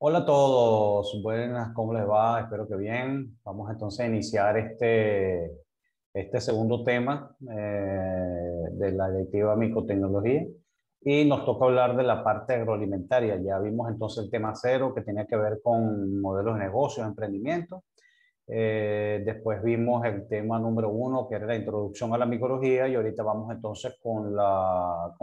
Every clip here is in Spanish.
Hola a todos, buenas, ¿cómo les va? Espero que bien. Vamos entonces a iniciar este segundo tema de la directiva micotecnología y nos toca hablar de la parte agroalimentaria. Ya vimos entonces el tema cero que tenía que ver con modelos de negocios, emprendimiento. Después vimos el tema número uno, que era la introducción a la micología, y ahorita vamos entonces con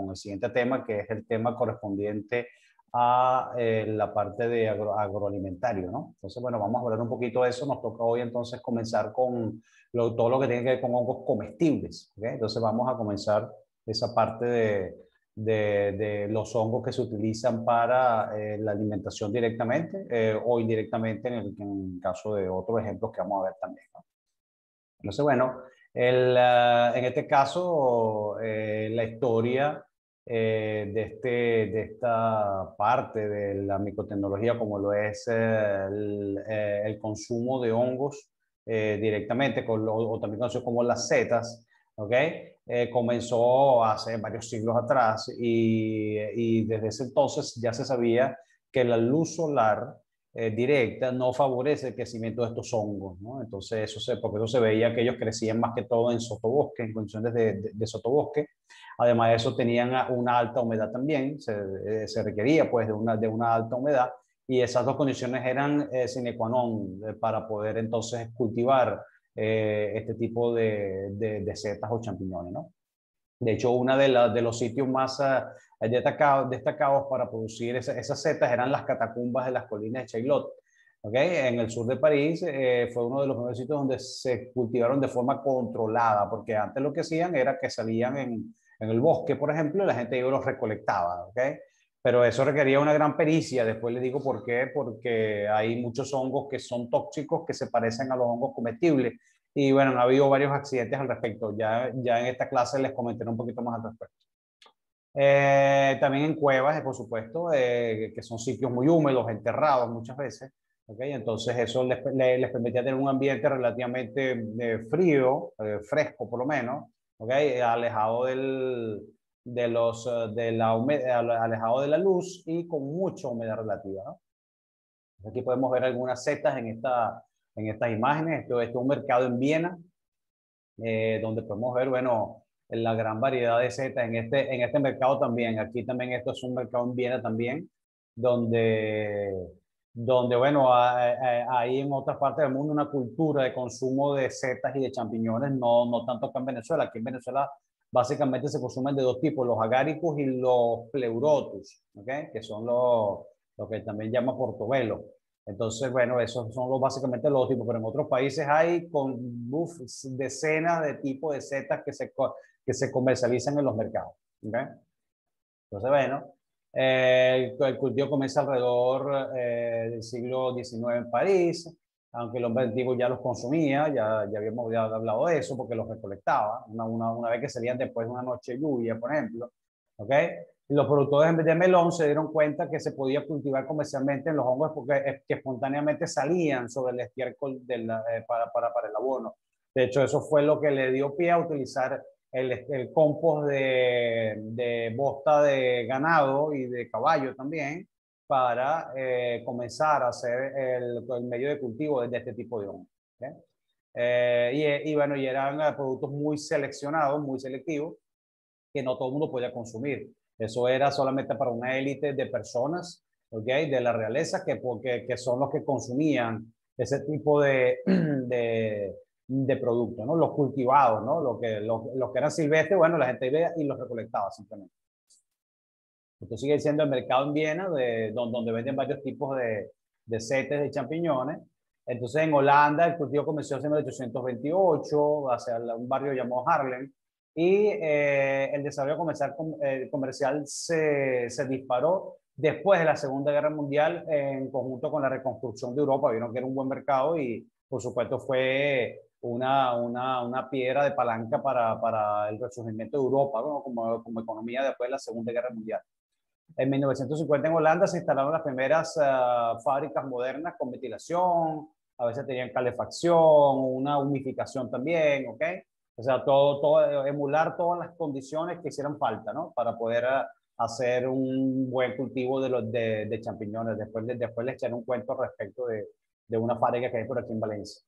el siguiente tema, que es el tema correspondiente a la parte de agroalimentario, ¿no? Entonces, bueno, vamos a hablar un poquito de eso. Nos toca hoy entonces comenzar con todo lo que tiene que ver con hongos comestibles, ¿ok? Entonces vamos a comenzar esa parte de los hongos que se utilizan para la alimentación directamente o indirectamente en el caso de otros ejemplos que vamos a ver también, ¿no? Entonces, bueno, en este caso, la historia de esta parte de la micotecnología, como lo es el consumo de hongos directamente, o también conocido como las setas, ¿ok? Comenzó hace varios siglos atrás y desde ese entonces ya se sabía que la luz solar directa no favorece el crecimiento de estos hongos, ¿no? Entonces, porque eso se veía que ellos crecían más que todo en sotobosque, en condiciones de sotobosque. Además de eso, tenían una alta humedad también, se requería pues de una alta humedad, y esas dos condiciones eran sine qua non para poder entonces cultivar este tipo de setas o champiñones, ¿no? De hecho, uno de los sitios más destacados para producir esas setas eran las catacumbas de las colinas de Chaillot. ¿Okay? En el sur de París fue uno de los primeros sitios donde se cultivaron de forma controlada, porque antes lo que hacían era que salían en el bosque, por ejemplo, y la gente iba y los recolectaba. ¿Okay? Pero eso requería una gran pericia. Después les digo por qué, porque hay muchos hongos que son tóxicos que se parecen a los hongos comestibles. Y bueno, ha habido varios accidentes al respecto. Ya en esta clase les comentaré un poquito más al respecto. También en cuevas, por supuesto, que son sitios muy húmedos, enterrados muchas veces. ¿Okay? Entonces eso les permitía tener un ambiente relativamente frío, fresco por lo menos, ¿okay? Alejado alejado de la luz y con mucha humedad relativa, ¿no? Aquí podemos ver algunas setas en estas imágenes. Esto es un mercado en Viena, donde podemos ver, bueno, la gran variedad de setas en este mercado también. Aquí también esto es un mercado en Viena también, donde bueno, hay en otras partes del mundo una cultura de consumo de setas y de champiñones, no tanto acá en Venezuela. Aquí en Venezuela básicamente se consumen de dos tipos, los agáricos y los pleurotus, ¿okay? Que son lo que también llama portobelo. Entonces, bueno, esos son básicamente los tipos, pero en otros países hay decenas de tipos de setas que se comercializan en los mercados. ¿Okay? Entonces, bueno, el cultivo comienza alrededor del siglo XIX en París, aunque el hombre antiguo ya los consumía, ya habíamos hablado de eso, porque los recolectaba, una vez que salían después de una noche de lluvia, por ejemplo. ¿Ok? Y los productores de melón se dieron cuenta que se podía cultivar comercialmente en los hongos porque que espontáneamente salían sobre el estiércol para el abono. De hecho, eso fue lo que le dio pie a utilizar el compost de bosta de ganado y de caballo también para comenzar a hacer el medio de cultivo de este tipo de hongos. ¿Okay? Y bueno, y eran productos muy seleccionados, muy selectivos, que no todo el mundo podía consumir. Eso era solamente para una élite de personas, ¿okay? De la realeza, que son los que consumían ese tipo de productos, ¿no? Los cultivados, ¿no? Los que eran silvestres, bueno, la gente iba y los recolectaba simplemente. Esto sigue siendo el mercado en Viena, donde venden varios tipos de setes de champiñones. Entonces, en Holanda, el cultivo comenzó en 1828, hacia un barrio llamado Haarlem, y el desarrollo comercial se disparó después de la Segunda Guerra Mundial en conjunto con la reconstrucción de Europa. Vieron que era un buen mercado y, por supuesto, fue una piedra de palanca para el resurgimiento de Europa, ¿no? como economía después de la Segunda Guerra Mundial. En 1950 en Holanda se instalaron las primeras fábricas modernas con ventilación, a veces tenían calefacción, una humificación también, ¿ok? O sea, emular todas las condiciones que hicieran falta, ¿no? Para poder hacer un buen cultivo de champiñones. Después les echaré un cuento respecto de una fábrica que hay por aquí en Valencia.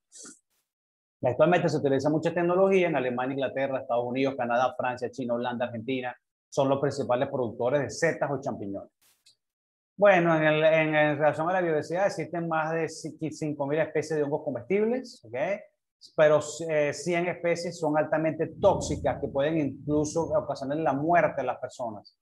Actualmente se utiliza mucha tecnología en Alemania, Inglaterra, Estados Unidos, Canadá, Francia, China, Holanda, Argentina. Son los principales productores de setas o champiñones. Bueno, en relación a la biodiversidad existen más de 5.000 especies de hongos comestibles, ¿okay? Pero 100 especies son altamente tóxicas que pueden incluso ocasionar la muerte a las personas.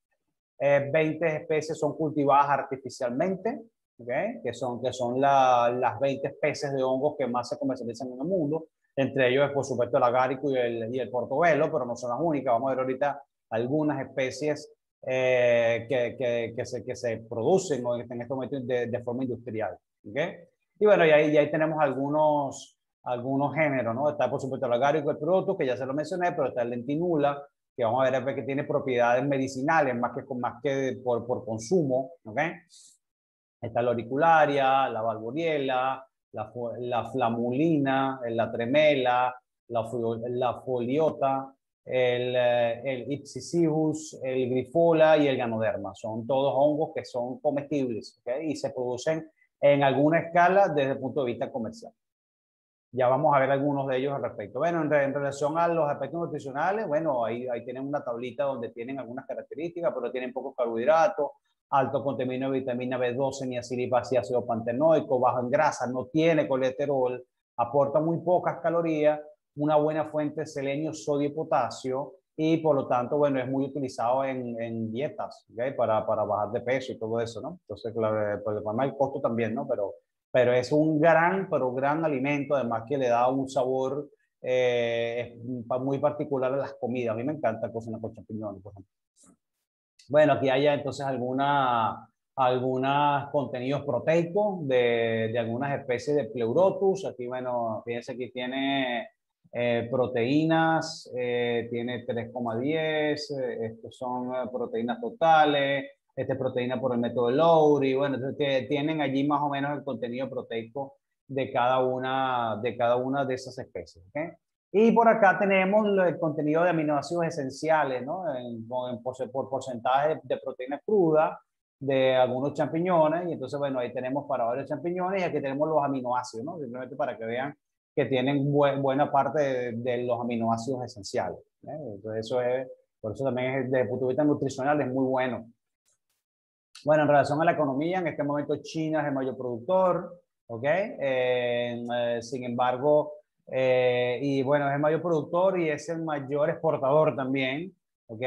20 especies son cultivadas artificialmente, ¿okay? que son las 20 especies de hongos que más se comercializan en el mundo. Entre ellos, por supuesto, el agárico y el portobelo, pero no son las únicas. Vamos a ver ahorita algunas especies que se producen en este momento de forma industrial. ¿Okay? Y bueno, y ahí tenemos algunos géneros, ¿no? Está, por supuesto, el agárico, el producto, que ya se lo mencioné, pero está el lentinula, que vamos a ver que tiene propiedades medicinales más que por consumo. ¿Okay? Está la auricularia, la valvoriela, la flamulina, la tremela, la foliota, el Ipsisibus, el grifola y el ganoderma. Son todos hongos que son comestibles, ¿okay? Y se producen en alguna escala desde el punto de vista comercial. Ya vamos a ver algunos de ellos al respecto. Bueno, en relación a los aspectos nutricionales, bueno, ahí tienen una tablita donde tienen algunas características, pero tienen pocos carbohidratos, alto contenido de vitamina B12, niacinamida y ácido pantenoico, bajo en grasa, no tiene colesterol, aporta muy pocas calorías, una buena fuente de selenio, sodio y potasio, y por lo tanto, bueno, es muy utilizado en dietas, ¿okay? Para bajar de peso y todo eso, ¿no? Entonces, claro, por el costo también, ¿no? Pero es un gran alimento, además que le da un sabor muy particular a las comidas. A mí me encanta cocinar con champiñones, por ejemplo. Bueno, aquí hay entonces algunos contenidos proteicos de algunas especies de Pleurotus. Aquí, bueno, fíjense que tiene proteínas, tiene 3,10, estos son proteínas totales, proteína por el método de Lowry. Bueno, entonces tienen allí más o menos el contenido proteico de cada una de esas especies. ¿Okay? Y por acá tenemos el contenido de aminoácidos esenciales, ¿no? Por porcentaje de proteína cruda de algunos champiñones. Y entonces, bueno, ahí tenemos para varios champiñones y aquí tenemos los aminoácidos, ¿no? Simplemente para que vean que tienen buena parte de los aminoácidos esenciales. Entonces, por eso también desde el punto de vista nutricional es muy bueno. Bueno, en relación a la economía, en este momento China es el mayor productor, ¿ok? Sin embargo, y bueno, es el mayor productor y es el mayor exportador también, ¿ok?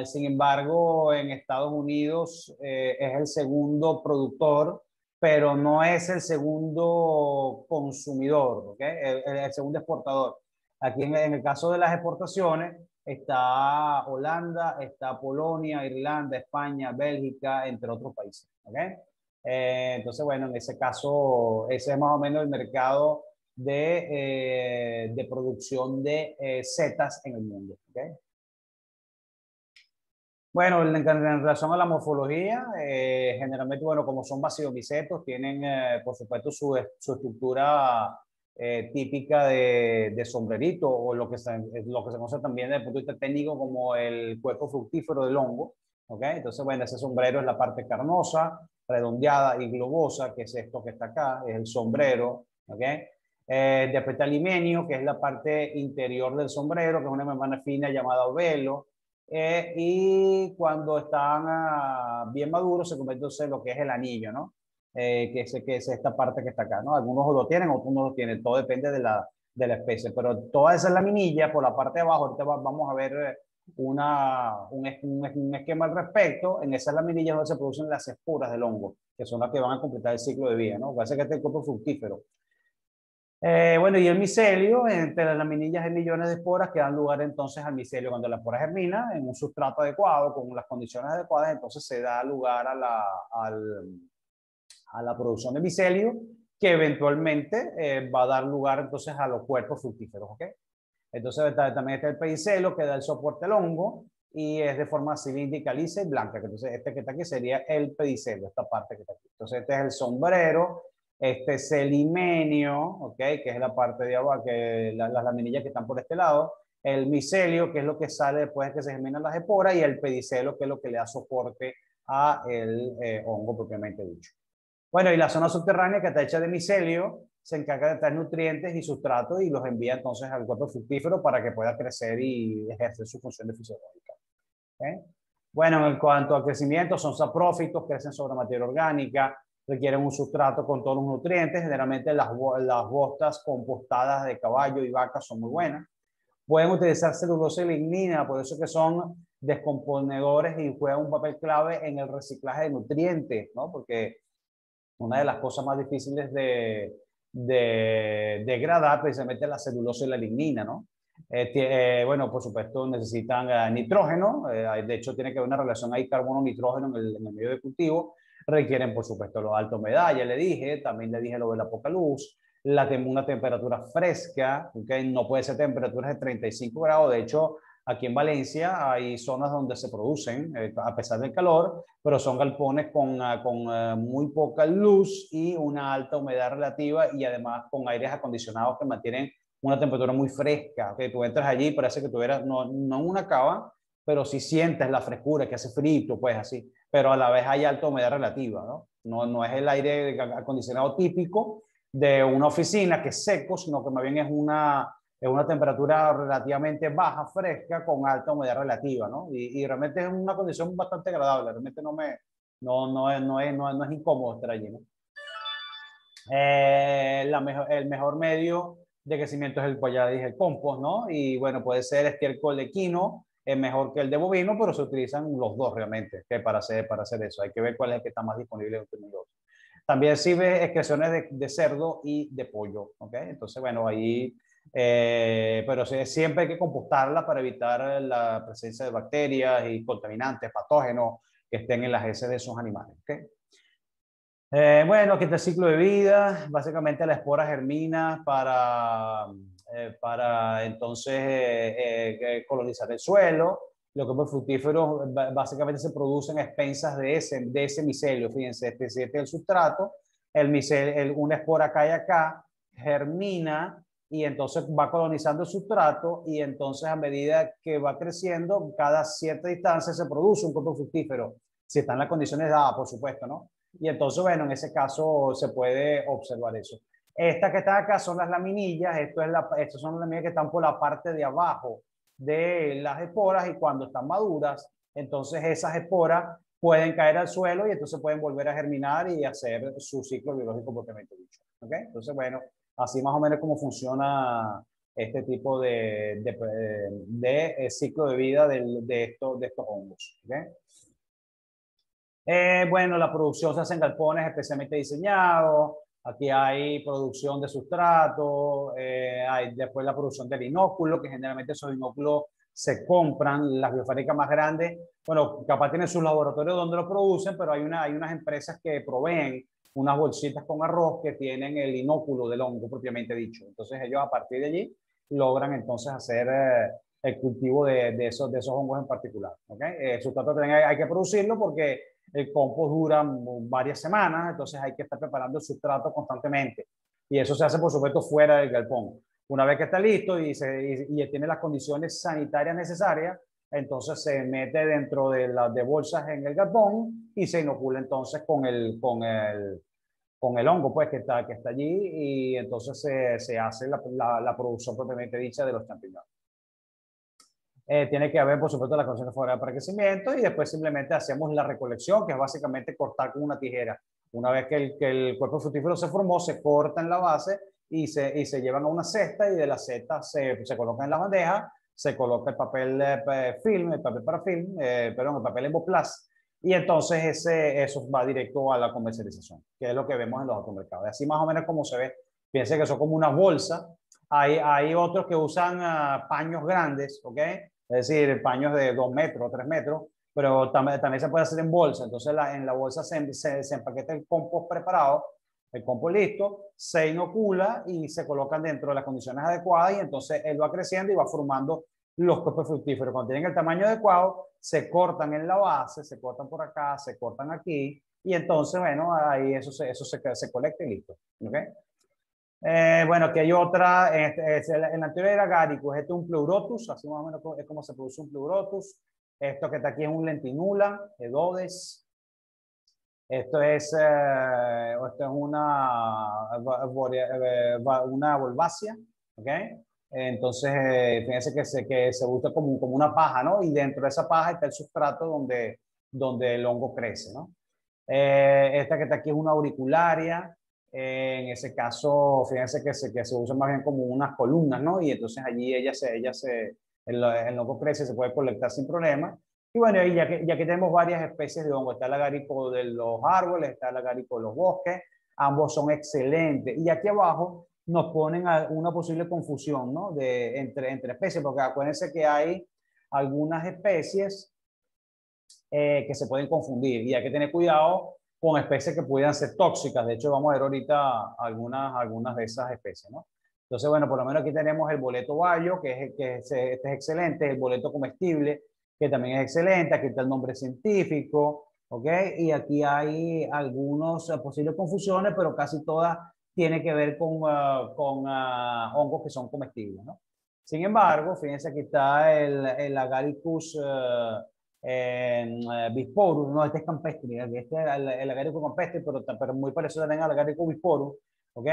Sin embargo, en Estados Unidos es el segundo productor, pero no es el segundo consumidor, ¿ok? El segundo exportador. Aquí en el caso de las exportaciones, está Holanda, está Polonia, Irlanda, España, Bélgica, entre otros países. ¿Okay? Entonces, bueno, en ese caso, ese es más o menos el mercado de producción de setas en el mundo. ¿Okay? Bueno, en relación a la morfología, generalmente, bueno, como son basilomicetos, tienen, por supuesto, su estructura típica de sombrerito, o lo que se conoce también desde el punto de vista técnico como el cuerpo fructífero del hongo. ¿Okay? Entonces, bueno, ese sombrero es la parte carnosa, redondeada y globosa, que es esto que está acá, es el sombrero. ¿Okay? Después está el himenio, que es la parte interior del sombrero, que es una membrana fina llamada ovelo. Y cuando están bien maduros se convierte en lo que es el anillo, ¿no? Que es esta parte que está acá, ¿no? Algunos lo tienen, otros no lo tienen, todo depende de la especie, pero toda esa laminilla por la parte de abajo, ahorita vamos a ver un esquema al respecto. En esas laminillas donde se producen las esporas del hongo, que son las que van a completar el ciclo de vida, ¿no? Parece que este es el cuerpo fructífero. Bueno, y el micelio, entre las laminillas de millones de esporas que dan lugar entonces al micelio. Cuando la espora germina en un sustrato adecuado, con las condiciones adecuadas, entonces se da lugar a la producción de micelio, que eventualmente va a dar lugar entonces a los cuerpos fructíferos. ¿Okay? Entonces también está el pedicelo, que da el soporte al hongo, y es de forma cilíndrica, lisa y blanca. Entonces este que está aquí sería el pedicelo, esta parte que está aquí. Entonces este es el sombrero. Este es el himenio, ¿okay? Que es la parte de abajo, las laminillas que están por este lado. el micelio, que es lo que sale después de que se germinan las esporas, y el pedicelo, que es lo que le da soporte a el hongo propiamente dicho. Bueno, y la zona subterránea, que está hecha de micelio, se encarga de traer nutrientes y sustratos y los envía entonces al cuerpo fructífero para que pueda crecer y ejercer su función fisiológica. ¿Okay? Bueno, en cuanto al crecimiento, son saprófitos, crecen sobre materia orgánica, requieren un sustrato con todos los nutrientes. Generalmente las bostas compostadas de caballo y vaca son muy buenas. Pueden utilizar celulosa y lignina, por eso que son descomponedores y juegan un papel clave en el reciclaje de nutrientes, ¿no? Porque una de las cosas más difíciles de degradar precisamente la celulosa y la lignina, ¿no? Bueno, por supuesto necesitan nitrógeno, de hecho tiene que haber una relación ahí carbono-nitrógeno en el medio de cultivo, requieren por supuesto la alta humedad, ya le dije, también le dije lo de la poca luz, una temperatura fresca, ¿okay? No puede ser temperaturas de 35 grados, de hecho aquí en Valencia hay zonas donde se producen, a pesar del calor, pero son galpones con muy poca luz y una alta humedad relativa y además con aires acondicionados que mantienen una temperatura muy fresca. ¿Okay? Tú entras allí y parece que tuvieras, no en una cava, pero sí sientes la frescura, que hace frío, pues así, pero a la vez hay alta humedad relativa, ¿no? No es el aire acondicionado típico de una oficina que es seco, sino que más bien es una temperatura relativamente baja, fresca, con alta humedad relativa, ¿no? Y realmente es una condición bastante agradable, realmente no es incómodo estar allí, ¿no? El mejor medio de crecimiento es pues ya dije, el compost, ¿no? Y bueno, puede ser estiércol de quino, es mejor que el de bovino, pero se utilizan los dos realmente para hacer eso. Hay que ver cuál es el que está más disponible entre los dos. También sirve excreciones de cerdo y de pollo, ¿ok? Entonces, bueno, ahí, pero siempre hay que compostarla para evitar la presencia de bacterias y contaminantes, patógenos que estén en las heces de esos animales, ¿ok? Bueno, aquí está el ciclo de vida. Básicamente la espora germina para entonces colonizar el suelo. Los campos fructíferos básicamente se producen a expensas de ese micelio. Fíjense, este es el sustrato, una espora cae acá, germina y entonces va colonizando el sustrato y entonces a medida que va creciendo, cada cierta distancia se produce un campo fructífero. Si están las condiciones dadas, por supuesto, ¿no? Y entonces, bueno, en ese caso se puede observar eso. Estas que están acá son las laminillas, estas son las laminillas que están por la parte de abajo de las esporas y cuando están maduras, entonces esas esporas pueden caer al suelo y entonces pueden volver a germinar y hacer su ciclo biológico propiamente dicho. ¿Okay? Entonces, bueno, así más o menos cómo funciona este tipo de ciclo de vida de estos hongos. ¿Okay? Bueno, la producción se hace en galpones especialmente diseñados. Aquí hay producción de sustrato, hay después la producción del inóculo, que generalmente esos inóculos se compran, las biofábricas más grandes, bueno, capaz tienen sus laboratorios donde lo producen, pero hay unas empresas que proveen unas bolsitas con arroz que tienen el inóculo del hongo propiamente dicho. Entonces ellos a partir de allí logran entonces hacer el cultivo de esos hongos en particular. ¿Okay? El sustrato también hay que producirlo porque el compost dura varias semanas, entonces hay que estar preparando el sustrato constantemente. Y eso se hace, por supuesto, fuera del galpón. Una vez que está listo y tiene las condiciones sanitarias necesarias, entonces se mete dentro de bolsas en el galpón y se inocula entonces con el hongo pues, que está allí y entonces se hace la producción propiamente dicha de los champiñones. Tiene que haber, por supuesto, la condición favorable para crecimiento y después simplemente hacemos la recolección, que es básicamente cortar con una tijera. Una vez que el cuerpo fructífero se formó, se corta en la base y se llevan a una cesta y de la cesta se coloca en la bandeja, se coloca el papel film, el papel para film, perdón, el papel emboplast y entonces eso va directo a la comercialización, que es lo que vemos en los automercados. Así más o menos como se ve, piensen que son como una bolsa. Hay otros que usan paños grandes, ¿ok? Es decir, paños de 2 metros, 3 metros, pero también se puede hacer en bolsa. Entonces en la bolsa se empaqueta el compost preparado, el compost listo, se inocula y se colocan dentro de las condiciones adecuadas y entonces él va creciendo y va formando los cuerpos fructíferos. Cuando tienen el tamaño adecuado, se cortan en la base, se cortan por acá, se cortan aquí y entonces, bueno, ahí eso se colecta y listo. ¿Okay? Bueno, aquí hay otra, el anterior era Agaricus, este es un Pleurotus, así más o menos es como se produce un Pleurotus. Esto que está aquí es un Lentinula, Edodes. Esto es una volvácea, ¿ok? Entonces, fíjense que se usa como una paja, ¿no? Y dentro de esa paja está el sustrato donde el hongo crece, ¿no? Esta que está aquí es una auricularia. En ese caso, fíjense que se usa más bien como unas columnas, ¿no? Y entonces allí el hongo crece, se puede colectar sin problema. Y bueno, ya que tenemos varias especies de hongo, está el agarico de los árboles, está el agarico de los bosques, ambos son excelentes. Y aquí abajo nos ponen una posible confusión, ¿no? Entre especies, porque acuérdense que hay algunas especies que se pueden confundir y hay que tener cuidado con especies que pudieran ser tóxicas. De hecho, vamos a ver ahorita algunas de esas especies, ¿no? Entonces, bueno, por lo menos aquí tenemos el boleto bayo, este es excelente, el boleto comestible, que también es excelente, aquí está el nombre científico, ¿ok? Y aquí hay algunas posibles confusiones, pero casi todas tienen que ver con hongos que son comestibles, ¿no? Sin embargo, fíjense, aquí está el Agaricus bisporus, no, este es campestre, este es el Agaricus campestre, pero muy parecido también al Agaricus bisporus, ¿ok?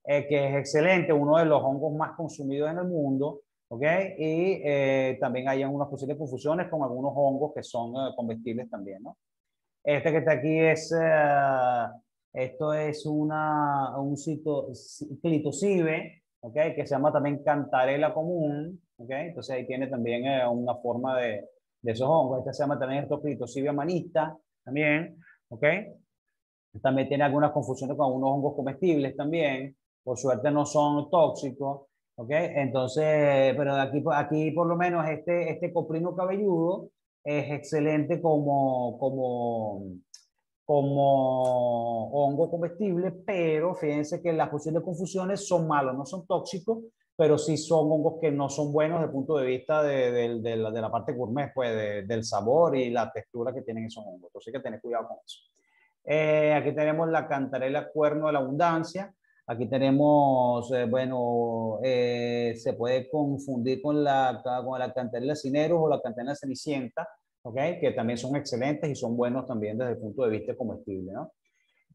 Que es excelente, uno de los hongos más consumidos en el mundo, ¿ok? Y también hay unas posibles confusiones con algunos hongos que son comestibles también, ¿no? Este que está aquí esto es un clitocibe, ¿ok? Que se llama también cantarela común, ¿ok? Entonces ahí tiene también una forma de esos hongos. Este se llama también esto clitocibe amanita, también, ¿ok? También tiene algunas confusiones con algunos hongos comestibles también. Por suerte no son tóxicos, ¿ok? Entonces, pero aquí por lo menos este coprino cabelludo es excelente como hongo comestible, pero fíjense que las posibles confusiones son malos, no son tóxicos, pero sí son hongos que no son buenos desde el punto de vista de la parte gourmet, pues del sabor y la textura que tienen esos hongos. Entonces hay que tener cuidado con eso. Aquí tenemos la cantarela cuerno de la abundancia. Aquí tenemos, bueno, se puede confundir con la cantarela cineros o la cantarela cenicienta, ¿ok? Que también son excelentes y son buenos también desde el punto de vista comestible, ¿no?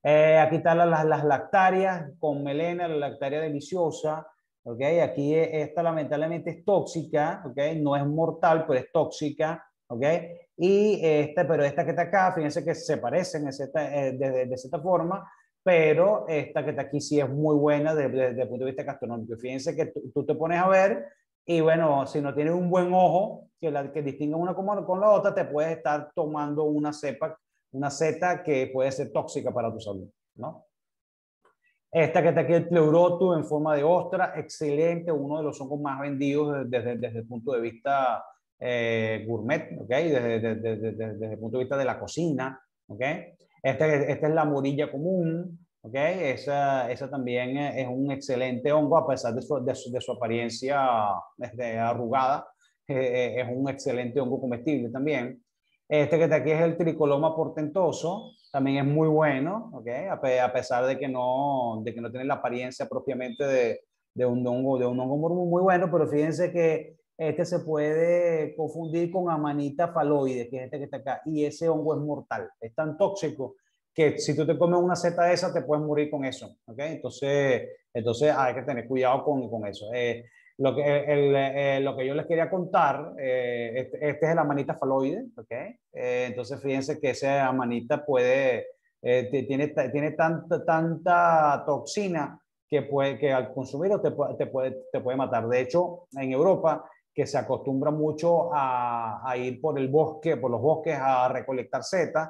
Aquí están las lactarias con melena, la lactaria deliciosa, ¿ok? Aquí esta lamentablemente es tóxica, ¿ok? No es mortal, pero es tóxica, ¿ok? Pero esta que está acá, fíjense que se parecen de cierta forma, pero esta que está aquí sí es muy buena desde el punto de vista gastronómico. Fíjense que tú te pones a ver y bueno, si no tienes un buen ojo que distinga una con la otra, te puedes estar tomando una seta que puede ser tóxica para tu salud, ¿no? Esta que está aquí, el pleurotu en forma de ostra, excelente, uno de los hongos más vendidos desde el punto de vista gourmet, ¿ok? Desde el punto de vista de la cocina, ¿ok? Esta es la morilla común, ¿ok? Esa también es un excelente hongo a pesar de su apariencia arrugada, es un excelente hongo comestible también. Este que está aquí es el tricoloma portentoso, también es muy bueno, ¿ok? A pesar de que no tiene la apariencia propiamente de un hongo muy, muy bueno, pero fíjense que este se puede confundir con Amanita phalloides, que es este que está acá, y ese hongo es mortal, es tan tóxico que si tú te comes una seta de esa te puedes morir con eso, ¿ok? Entonces hay que tener cuidado con eso. Lo que yo les quería contar, este es el Amanita phalloide, ¿ok? Entonces fíjense que esa amanita tiene tanta toxina que al consumirlo te puede matar. De hecho, en Europa, que se acostumbra mucho a ir por los bosques a recolectar setas,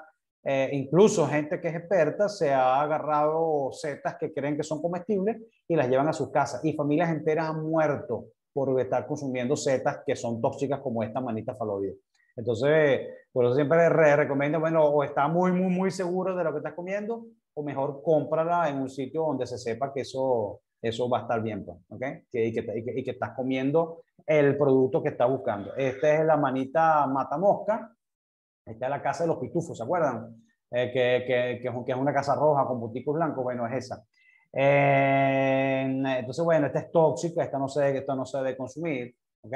incluso gente que es experta se ha agarrado setas que creen que son comestibles y las llevan a sus casas. Y familias enteras han muerto por estar consumiendo setas que son tóxicas como esta manita faloide. Entonces, por eso siempre recomiendo, bueno, o está muy, muy, muy seguro de lo que estás comiendo, o mejor cómprala en un sitio donde se sepa que eso va a estar bien, pues, ¿ok? Y que estás comiendo el producto que estás buscando. Esta es la manita matamosca. Esta es la casa de los pitufos, ¿se acuerdan? Que es una casa roja con punticos blancos. Bueno, es esa. Entonces, bueno, este es tóxico, esto no se debe consumir, ¿ok?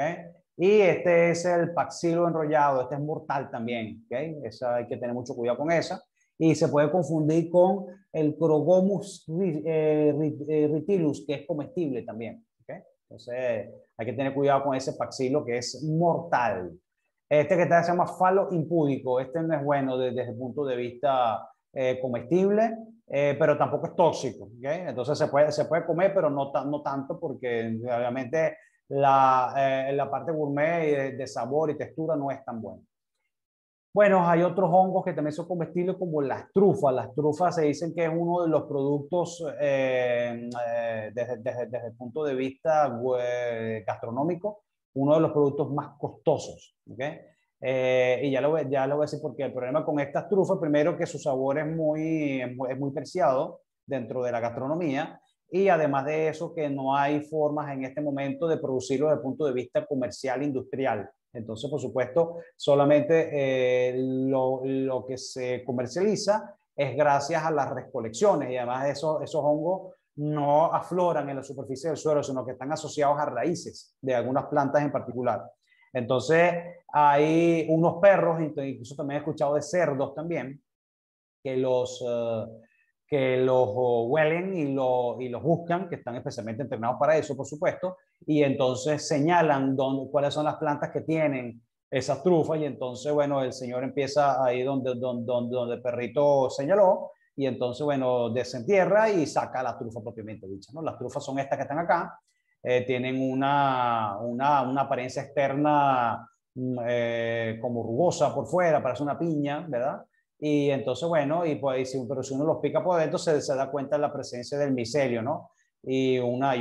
Y este es el paxilo enrollado, este es mortal también, ¿ok? Esa hay que tener mucho cuidado con esa. Y se puede confundir con el Crogomus ritilus, que es comestible también, ¿ok? Entonces, hay que tener cuidado con ese paxilo que es mortal. Este que se llama falo impúdico, este no es bueno desde el punto de vista comestible, pero tampoco es tóxico, ¿okay? Entonces se puede comer, pero no tanto porque obviamente la parte gourmet de sabor y textura no es tan buena. Bueno, hay otros hongos que también son comestibles como las trufas. Las trufas se dicen que es uno de los productos desde el punto de vista gastronómico, uno de los productos más costosos, ¿okay? Y ya lo voy a decir porque el problema con estas trufas, primero que su sabor es muy preciado dentro de la gastronomía y además de eso que no hay formas en este momento de producirlo desde el punto de vista comercial industrial. Entonces, por supuesto, solamente lo que se comercializa es gracias a las recolecciones y además esos hongos no afloran en la superficie del suelo, sino que están asociados a raíces de algunas plantas en particular. Entonces, hay unos perros, incluso también he escuchado de cerdos también, que los huelen y los buscan, que están especialmente entrenados para eso, por supuesto, y entonces señalan cuáles son las plantas que tienen esas trufas, y entonces, bueno, el señor empieza ahí donde el perrito señaló, y entonces, bueno, desentierra y saca la trufa propiamente dicha, ¿no? Las trufas son estas que están acá, tienen una apariencia externa como rugosa por fuera, parece una piña, ¿verdad? Y entonces, bueno, pero si uno los pica por dentro, se da cuenta de la presencia del micelio, ¿no? Y una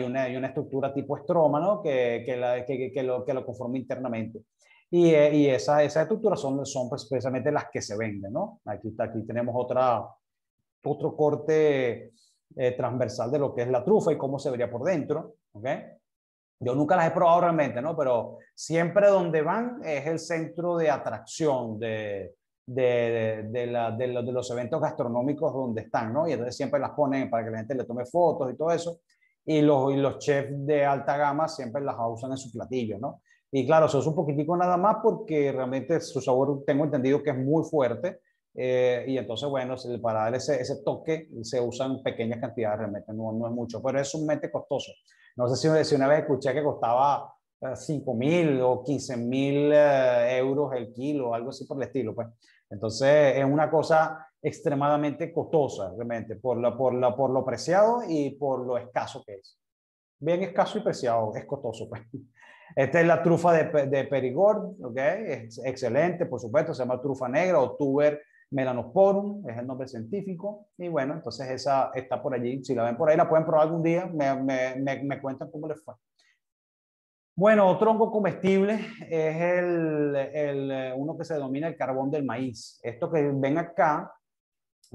estructura tipo estroma, ¿no? Que lo conforma internamente. Y esas estructuras son precisamente las que se venden, ¿no? Aquí tenemos otro corte transversal de lo que es la trufa y cómo se vería por dentro, ¿ok? Yo nunca las he probado realmente, ¿no? Pero siempre donde van es el centro de atracción de los eventos gastronómicos donde están, ¿no? Y entonces siempre las ponen para que la gente le tome fotos y todo eso. Y los chefs de alta gama siempre las usan en sus platillos, ¿no? Y claro, eso es un poquitico nada más porque realmente su sabor tengo entendido que es muy fuerte. Y entonces, bueno, para dar ese toque se usan pequeñas cantidades realmente, no es mucho, pero es sumamente costoso. No sé si una vez escuché que costaba 5.000 o 15.000 euros el kilo, algo así por el estilo, pues. Entonces es una cosa extremadamente costosa, realmente, por lo preciado y por lo escaso que es. Bien escaso y preciado, es costoso, pues. Esta es la trufa de Perigord, ¿ok? Es excelente, por supuesto, se llama trufa negra o Tuber melanosporum, es el nombre científico. Y bueno, entonces esa está por allí. Si la ven por ahí, la pueden probar algún día, me cuentan cómo les fue. Bueno, otro hongo comestible es uno que se denomina el carbón del maíz. Esto que ven acá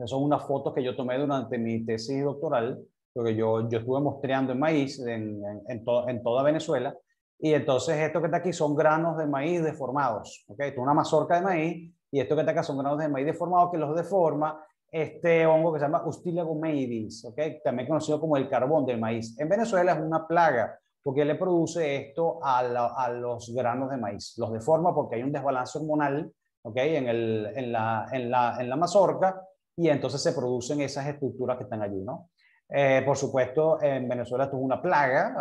son unas fotos que yo tomé durante mi tesis doctoral, porque yo estuve muestreando en maíz en toda Venezuela. Y entonces esto que está aquí son granos de maíz deformados. ¿Okay? Esto es una mazorca de maíz y esto que está acá son granos de maíz deformados que los deforma este hongo que se llama Ustila gomeidis, ¿okay? También conocido como el carbón del maíz. En Venezuela es una plaga porque le produce esto a los granos de maíz. Los deforma porque hay un desbalance hormonal, ¿okay? En la mazorca y entonces se producen esas estructuras que están allí, ¿no? Por supuesto, en Venezuela esto es una plaga,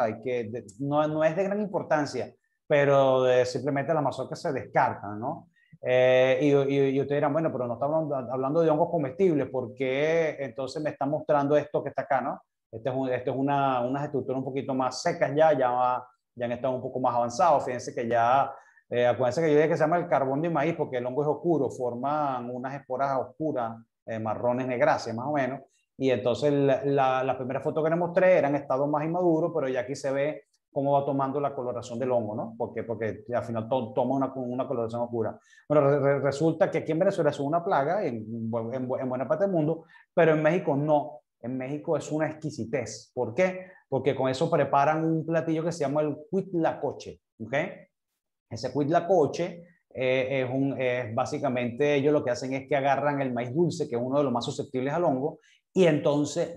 no es de gran importancia, pero simplemente las mazorcas se descartan, ¿no? Y ustedes dirán, bueno, pero no estamos hablando de hongos comestibles, ¿por qué entonces me está mostrando esto que está acá, ¿no? Este es unas estructuras un poquito más secas ya han estado un poco más avanzados. Fíjense que acuérdense que yo dije que se llama el carbón de maíz porque el hongo es oscuro, forman unas esporas oscuras, marrones negráceas más o menos. Y entonces la primera foto que les mostré era en estado más inmaduro, pero ya aquí se ve cómo va tomando la coloración del hongo, ¿no? Porque al final toma una coloración oscura. Bueno, resulta que aquí en Venezuela es una plaga, en buena parte del mundo, pero en México no. En México es una exquisitez. ¿Por qué? Porque con eso preparan un platillo que se llama el huitlacoche. ¿Ok? Ese huitlacoche básicamente ellos lo que hacen es que agarran el maíz dulce, que es uno de los más susceptibles al hongo, y entonces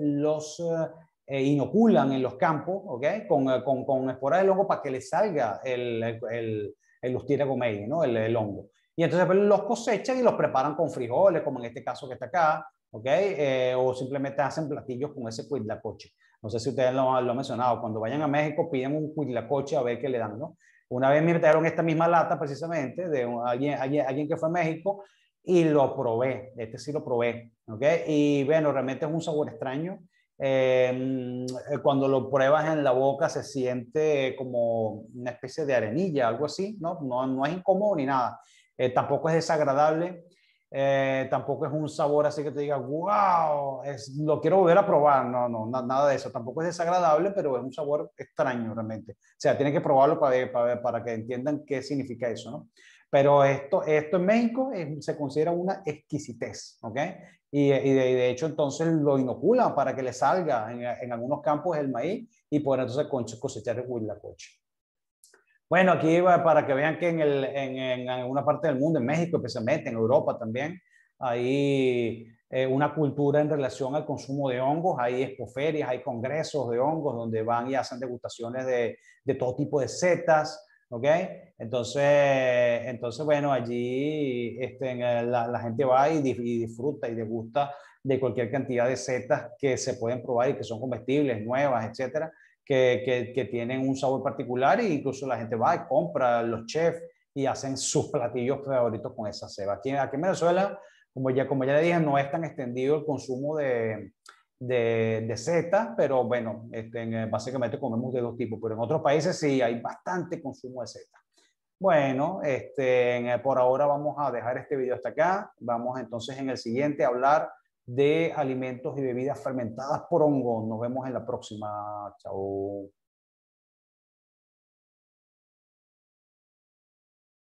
inoculan en los campos, ¿ok? Con esporas del hongo para que les salga el Listeria gomei, ¿no? El hongo. Y entonces pues, los cosechan y los preparan con frijoles, como en este caso que está acá, ¿ok? O simplemente hacen platillos con ese cuitlacoche. No sé si ustedes lo han mencionado. Cuando vayan a México, piden un cuitlacoche a ver qué le dan, ¿no? Una vez me trajeron esta misma lata precisamente de alguien que fue a México y lo probé. Este sí lo probé, ¿ok? Y bueno, realmente es un sabor extraño. Cuando lo pruebas en la boca se siente como una especie de arenilla, algo así, ¿no? No es incómodo ni nada. Tampoco es desagradable. Tampoco es un sabor así que te diga, wow, lo quiero volver a probar. Nada de eso. Tampoco es desagradable, pero es un sabor extraño realmente. O sea, tienen que probarlo para que entiendan qué significa eso, ¿no? Pero esto en México se considera una exquisitez, ¿ok? De hecho, entonces lo inoculan para que le salga en algunos campos el maíz y poder entonces cosechar el huitlacoche. Bueno, aquí va para que vean que en alguna parte del mundo, en México especialmente, en Europa también, hay una cultura en relación al consumo de hongos. Hay expoferias, hay congresos de hongos donde van y hacen degustaciones de todo tipo de setas, ¿ok? Entonces bueno, allí la gente va y disfruta y degusta de cualquier cantidad de setas que se pueden probar y que son comestibles, nuevas, etcétera que tienen un sabor particular e incluso la gente va y compra los chefs y hacen sus platillos favoritos con esa ceba. Aquí en Venezuela, como ya le dije, no es tan extendido el consumo de setas, pero bueno, básicamente comemos de dos tipos, pero en otros países sí hay bastante consumo de setas. Bueno, por ahora vamos a dejar este video hasta acá. Vamos entonces en el siguiente a hablar de alimentos y bebidas fermentadas por hongo. Nos vemos en la próxima. Chao.